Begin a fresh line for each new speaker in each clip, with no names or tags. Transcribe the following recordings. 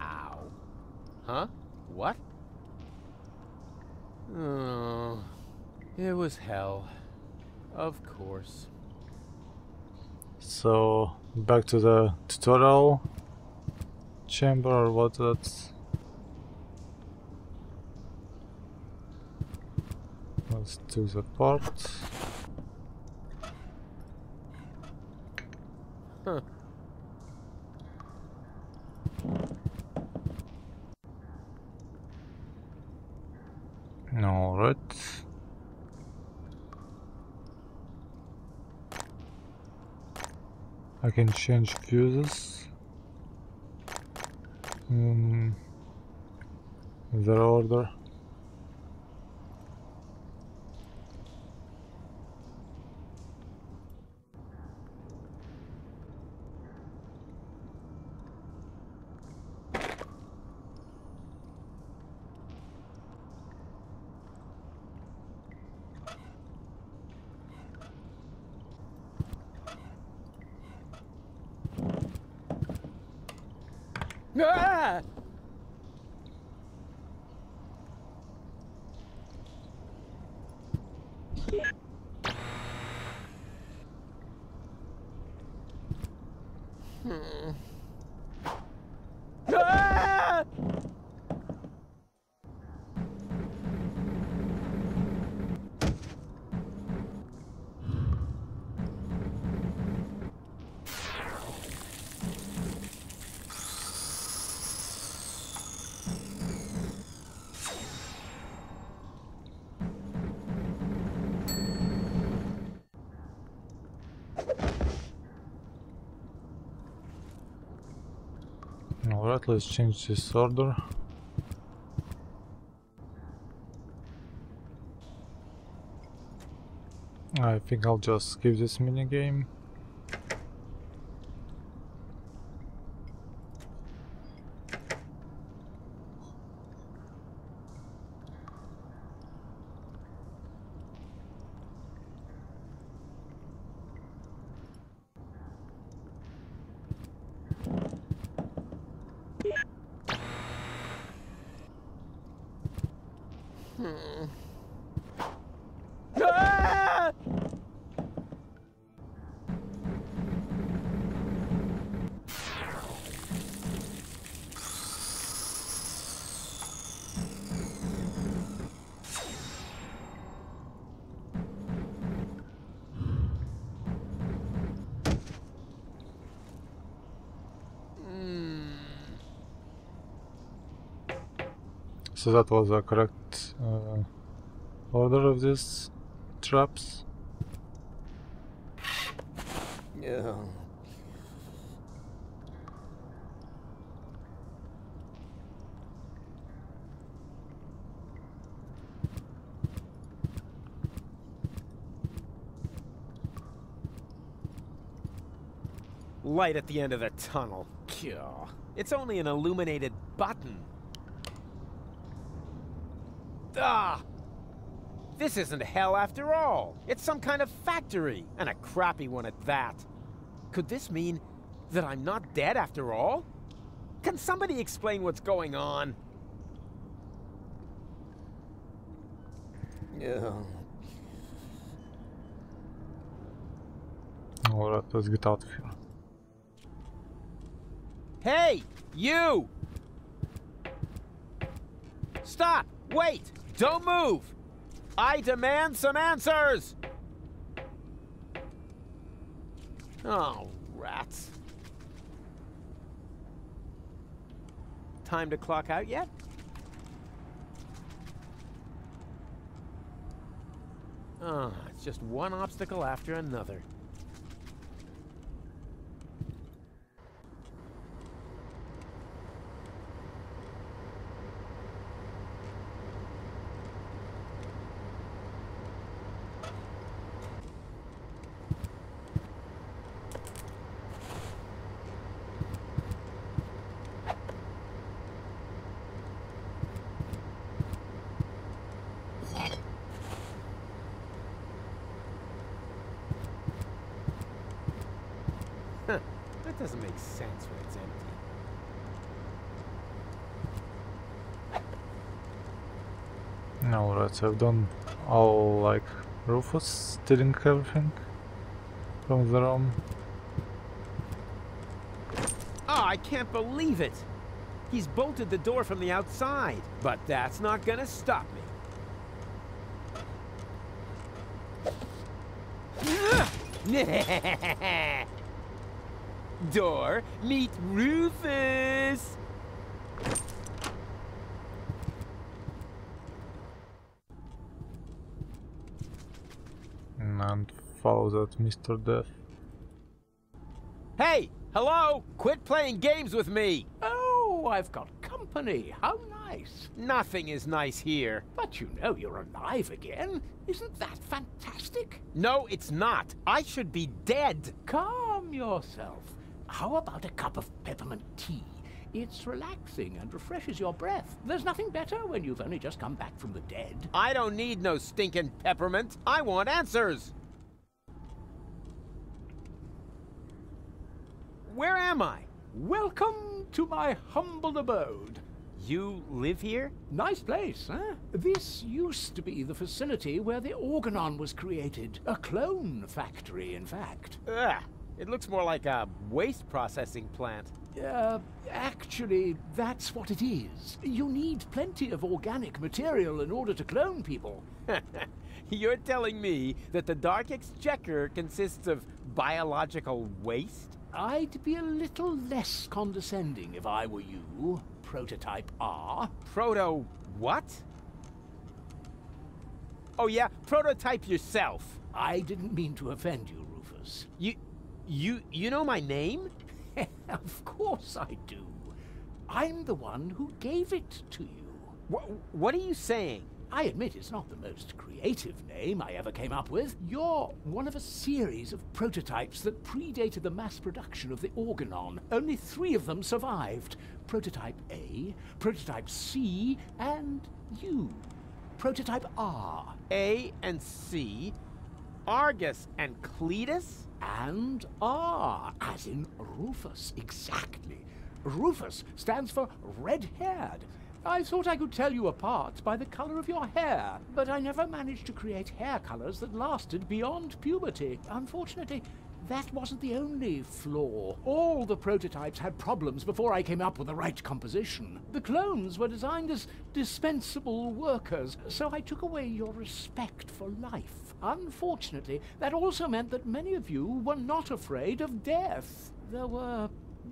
Ow. Huh? What? Oh, it was hell. Of course.
So, back to the tutorial chamber or what that's... Let's do the part.
Huh.
Alright. I can change fuses. Their order.
Ah! Ah!
Alright, let's change this order. I think I'll just skip this minigame.
Ah!
So that was the correct order of these traps.
Yeah. Light at the end of the tunnel. Gah. It's only an illuminated button. Ah! This isn't hell after all. It's some kind of factory, and a crappy one at that. Could this mean that I'm not dead after all? Can somebody explain what's going on? Yeah.
Alright, let's get out of here.
Hey, you! Stop! Wait! Don't move! I demand some answers! Oh, rats. Time to clock out yet? Oh, it's just one obstacle after another. That doesn't make sense when it's empty.
Alright, so I've done all, like, Rufus, stealing everything from the room.
Oh, I can't believe it! He's bolted the door from the outside, but that's not gonna stop me. Door, meet Rufus!
And follow that Mr. Death.
Hey! Hello! Quit playing games with me!
Oh, I've got company. How nice.
Nothing is nice here.
But you know you're alive again. Isn't that fantastic?
No, it's not. I should be dead.
Calm yourself. How about a cup of peppermint tea? It's relaxing and refreshes your breath. There's nothing better when you've only just come back from the dead.
I don't need no stinking peppermint. I want answers. Where am I?
Welcome to my humble abode.
You live here?
Nice place, huh? This used to be the facility where the Organon was created. A clone factory, in fact.
Ugh. It looks more like a waste processing plant.
Actually, that's what it is. You need plenty of organic material in order to clone people.
You're telling me that the Dark Exchequer consists of biological waste?
I'd be a little less condescending if I were you, Prototype R.
Proto what? Oh yeah, prototype yourself.
I didn't mean to offend you, Rufus.
You know my name?
Of course I do. I'm the one who gave it to you.
What are you saying?
I admit it's not the most creative name I ever came up with. You're one of a series of prototypes that predated the mass production of the Organon. Only 3 of them survived. Prototype A, Prototype C, and you. Prototype R.
A and C, Argus and Cletus?
And R, as in Rufus, exactly. Rufus stands for red-haired. I thought I could tell you apart by the color of your hair, but I never managed to create hair colors that lasted beyond puberty. Unfortunately, that wasn't the only flaw. All the prototypes had problems before I came up with the right composition. The clones were designed as dispensable workers, so I took away your respect for life. Unfortunately, that also meant that many of you were not afraid of death. There were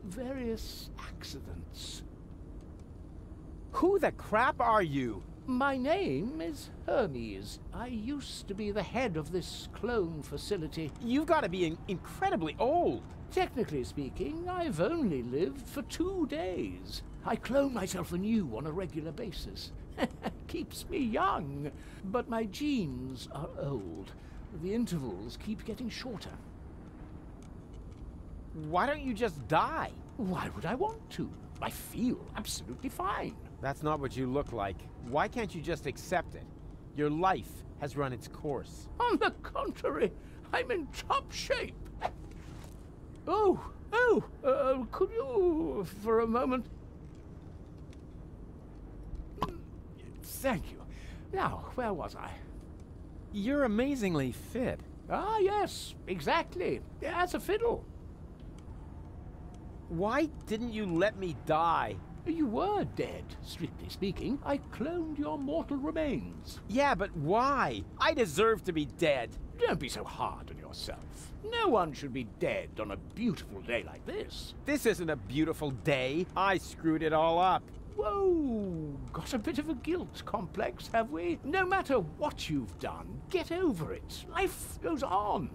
various accidents.
Who the crap are you?
My name is Hermes. I used to be the head of this clone facility.
You've got to be incredibly old.
Technically speaking, I've only lived for 2 days. I clone myself anew on a regular basis. Keeps me young, but my genes are old. The intervals keep getting shorter.
Why don't you just die?
Why would I want to? I feel absolutely fine.
That's not what you look like. Why can't you just accept it? Your life has run its course.
On the contrary, I'm in top shape. Could you, for a moment... Thank you. Now, where was I?
You're amazingly fit.
Ah, yes, exactly. As a fiddle.
Why didn't you let me die?
You were dead, strictly speaking. I cloned your mortal remains.
Yeah, but why? I deserve to be dead.
Don't be so hard on yourself. No one should be dead on a beautiful day like this.
This isn't a beautiful day. I screwed it all up.
Whoa, got a bit of a guilt complex, have we? No matter what you've done, get over it. Life goes on.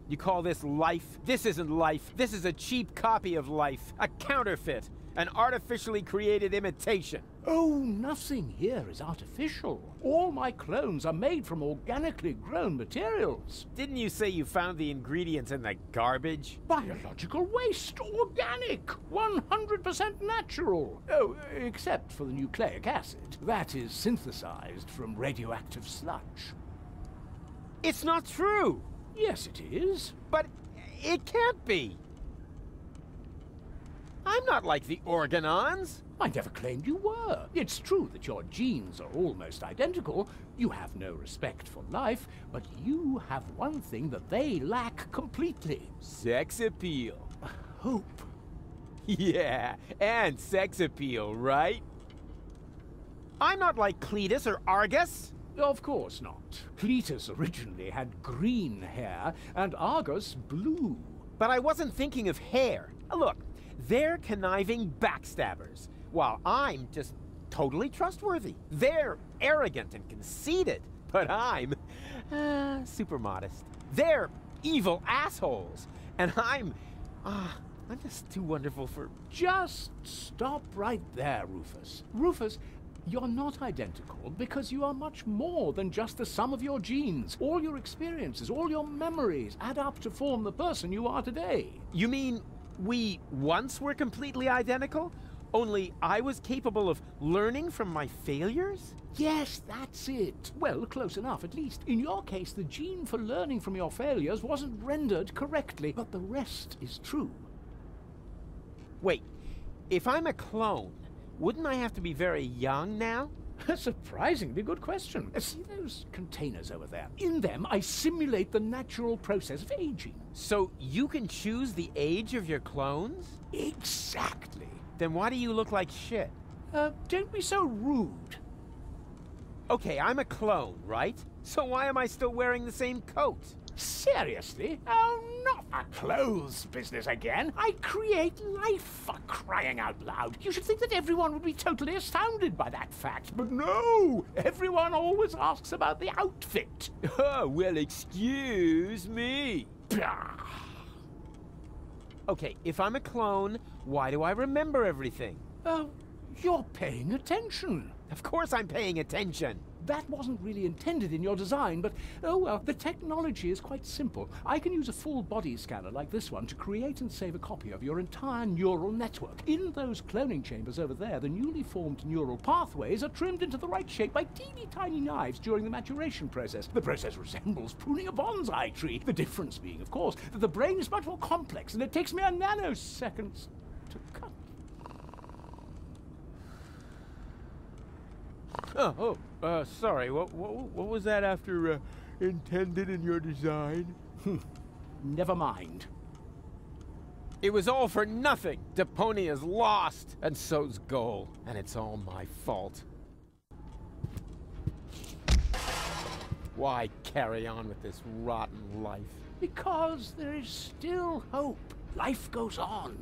You call this life? This isn't life. This is a cheap copy of life. A counterfeit. An artificially created imitation.
Oh, nothing here is artificial. All my clones are made from organically grown materials.
Didn't you say you found the ingredients in the garbage?
Biological waste, organic, 100% natural. Oh, except for the nucleic acid. That is synthesized from radioactive sludge.
It's not true!
Yes, it is.
But It can't be. I'm not like the Organons.
I never claimed you were. It's true that your genes are almost identical. You have no respect for life, but you have one thing that they lack completely.
Sex appeal.
Hope.
Yeah, and sex appeal, right? I'm not like Cletus or Argus.
Of course not. Cletus originally had green hair, and Argus blue.
But I wasn't thinking of hair. Look, they're conniving backstabbers, while I'm just totally trustworthy. They're arrogant and conceited, but I'm super modest. They're evil assholes, and I'm just too wonderful for...
Just stop right there, Rufus. Rufus, you're not identical because you are much more than just the sum of your genes. All your experiences, all your memories add up to form the person you are today.
You mean we once were completely identical? Only I was capable of learning from my failures?
Yes, that's it. Well, close enough, at least. In your case, the gene for learning from your failures wasn't rendered correctly, but the rest is true.
Wait, if I'm a clone, wouldn't I have to be very young now?
A surprisingly good question. See those containers over there? In them, I simulate the natural process of aging.
So you can choose the age of your clones?
Exactly.
Then why do you look like shit?
Don't be so rude.
Okay, I'm a clone, right? So why am I still wearing the same coat?
Seriously? Oh, not a clothes business again. I create life, for crying out loud. You should think that everyone would be totally astounded by that fact. But no! Everyone always asks about the outfit.
Oh, well, excuse me. Okay, if I'm a clone, why do I remember everything?
Oh, you're paying attention.
Of course I'm paying attention.
That wasn't really intended in your design, but, oh well, the technology is quite simple. I can use a full body scanner like this one to create and save a copy of your entire neural network. In those cloning chambers over there, the newly formed neural pathways are trimmed into the right shape by teeny tiny knives during the maturation process. The process resembles pruning a bonsai tree. The difference being, of course, that the brain is much more complex and it takes mere nanoseconds to cut.
Sorry, what was that after, intended in your design?
Never mind.
It was all for nothing. Deponia's lost, and so's Goal, and it's all my fault. Why carry on with this rotten life?
Because there is still hope. Life goes on.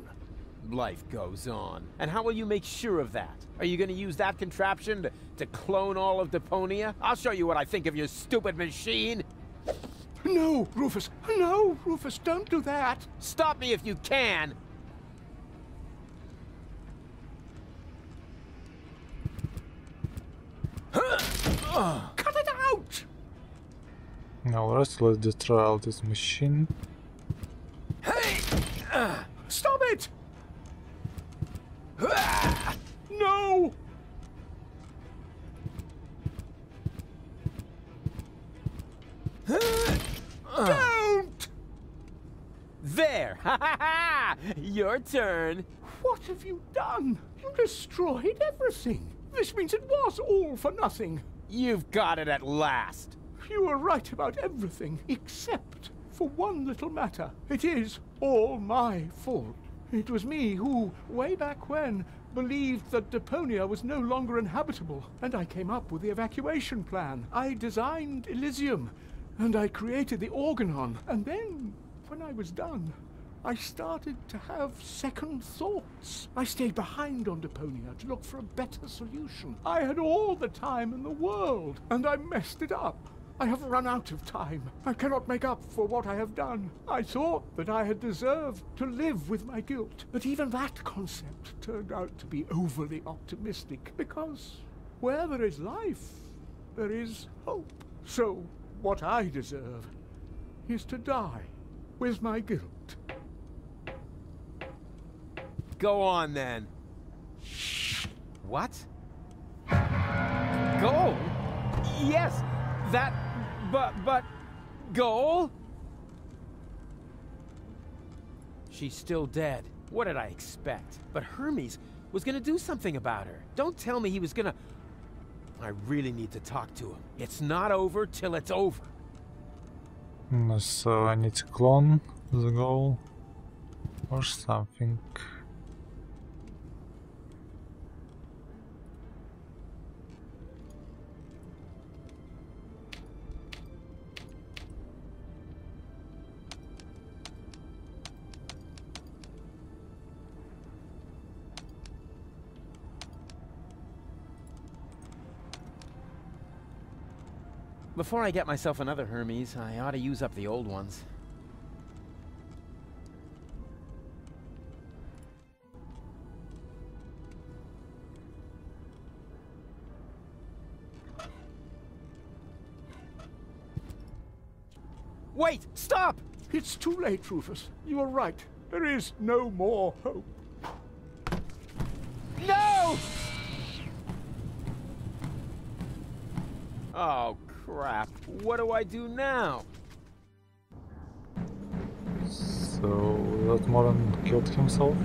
Life goes on. And how will you make sure of that? Are you going to use that contraption to clone all of Deponia? I'll show you what I think of your stupid machine.
No, Rufus. No, Rufus, don't do that.
Stop me if you can.
Cut it out!
Now let's destroy all this machine.
Hey!
Stop it! No! Don't!
There! Ha ha ha! Your turn.
What have you done? You destroyed everything. This means it was all for nothing.
You've got it at last.
You were right about everything, except for one little matter. It is all my fault. It was me who, way back when, believed that Deponia was no longer inhabitable, and I came up with the evacuation plan. I designed Elysium, and I created the Organon, and then, when I was done, I started to have second thoughts. I stayed behind on Deponia to look for a better solution. I had all the time in the world, and I messed it up. I have run out of time. I cannot make up for what I have done. I thought that I had deserved to live with my guilt, but even that concept turned out to be overly optimistic, because where there is life, there is hope. So what I deserve is to die with my guilt.
Go on, then. What? Goal? Yes, that... But... Goal? She's still dead. What did I expect? But Hermes was gonna do something about her. Don't tell me he was gonna... I really need to talk to him. It's not over till it's over.
So I need to clone the goal or something.
Before I get myself another Hermes, I ought to use up the old ones. Wait! Stop!
It's too late, Rufus. You are right. There is no more hope.
No! Oh, crap. What do I do now?
So that Moran killed himself?